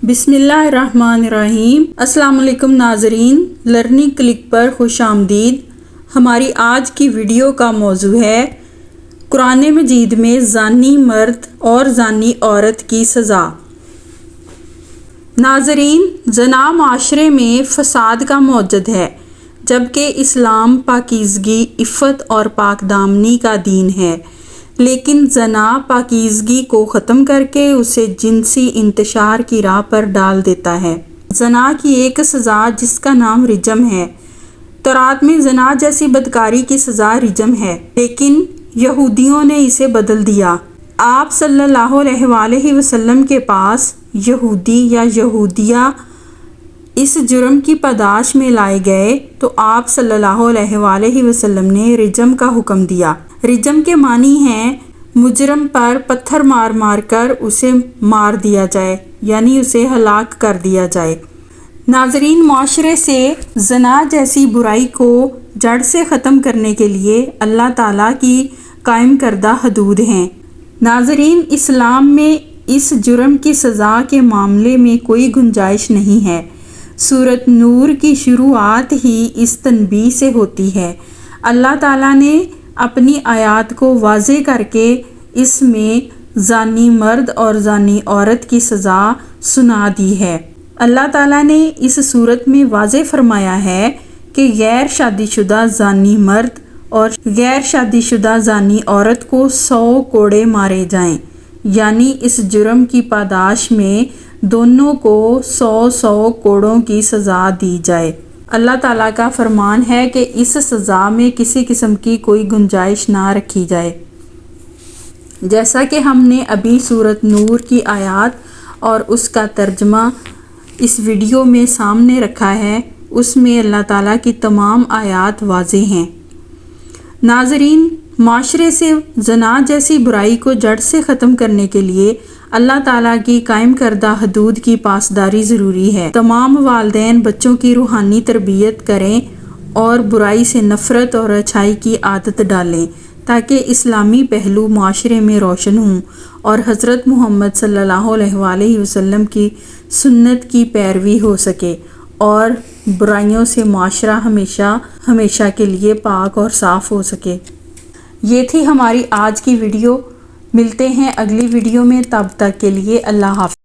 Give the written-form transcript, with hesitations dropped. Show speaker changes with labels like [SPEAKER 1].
[SPEAKER 1] بسم اللہ الرحمن الرحیم۔ السلام علیکم ناظرین، لرننگ کلک پر خوش آمدید۔ ہماری آج کی ویڈیو کا موضوع ہے قرآن مجید میں زانی مرد اور زانی عورت کی سزا۔ ناظرین، زنا معاشرے میں فساد کا موجد ہے، جبکہ اسلام پاکیزگی، عفت اور پاک دامنی کا دین ہے، لیکن زنا پاکیزگی کو ختم کر کے اسے جنسی انتشار کی راہ پر ڈال دیتا ہے۔ زنا کی ایک سزا جس کا نام رجم ہے۔ تورات میں زنا جیسی بدکاری کی سزا رجم ہے، لیکن یہودیوں نے اسے بدل دیا۔ آپ صلی اللہ علیہ وآلہ وسلم کے پاس یہودی یا یہودیہ اس جرم کی پاداش میں لائے گئے تو آپ صلی اللہ علیہ وآلہ وسلم نے رجم کا حکم دیا۔ رجم کے معنی ہیں مجرم پر پتھر مار مار کر اسے مار دیا جائے، یعنی اسے ہلاک کر دیا جائے۔ ناظرین، معاشرے سے زنا جیسی برائی کو جڑ سے ختم کرنے کے لیے اللہ تعالیٰ کی قائم کردہ حدود ہیں۔ ناظرین، اسلام میں اس جرم کی سزا کے معاملے میں کوئی گنجائش نہیں ہے۔ سورۃ نور کی شروعات ہی اس تنبیہ سے ہوتی ہے۔ اللہ تعالیٰ نے اپنی آیات کو واضح کر کے اس میں زانی مرد اور زانی عورت کی سزا سنا دی ہے۔ اللہ تعالیٰ نے اس صورت میں واضح فرمایا ہے کہ غیر شادی شدہ زانی مرد اور غیر شادی شدہ زانی عورت کو 100 کوڑے مارے جائیں، یعنی اس جرم کی پاداش میں دونوں کو 100 کوڑوں کی سزا دی جائے۔ اللہ تعالیٰ کا فرمان ہے کہ اس سزا میں کسی قسم کی کوئی گنجائش نہ رکھی جائے۔ جیسا کہ ہم نے ابھی سورۃ نور کی آیات اور اس کا ترجمہ اس ویڈیو میں سامنے رکھا ہے، اس میں اللہ تعالیٰ کی تمام آیات واضح ہیں۔ ناظرین، معاشرے سے زنا جیسی برائی کو جڑ سے ختم کرنے کے لیے اللہ تعالیٰ کی قائم کردہ حدود کی پاسداری ضروری ہے۔ تمام والدین بچوں کی روحانی تربیت کریں اور برائی سے نفرت اور اچھائی کی عادت ڈالیں، تاکہ اسلامی پہلو معاشرے میں روشن ہوں اور حضرت محمد صلی اللہ علیہ وآلہ وسلم کی سنت کی پیروی ہو سکے اور برائیوں سے معاشرہ ہمیشہ کے لیے پاک اور صاف ہو سکے۔ یہ تھی ہماری آج کی ویڈیو۔ ملتے ہیں اگلی ویڈیو میں، تب تک کے لیے اللہ حافظ۔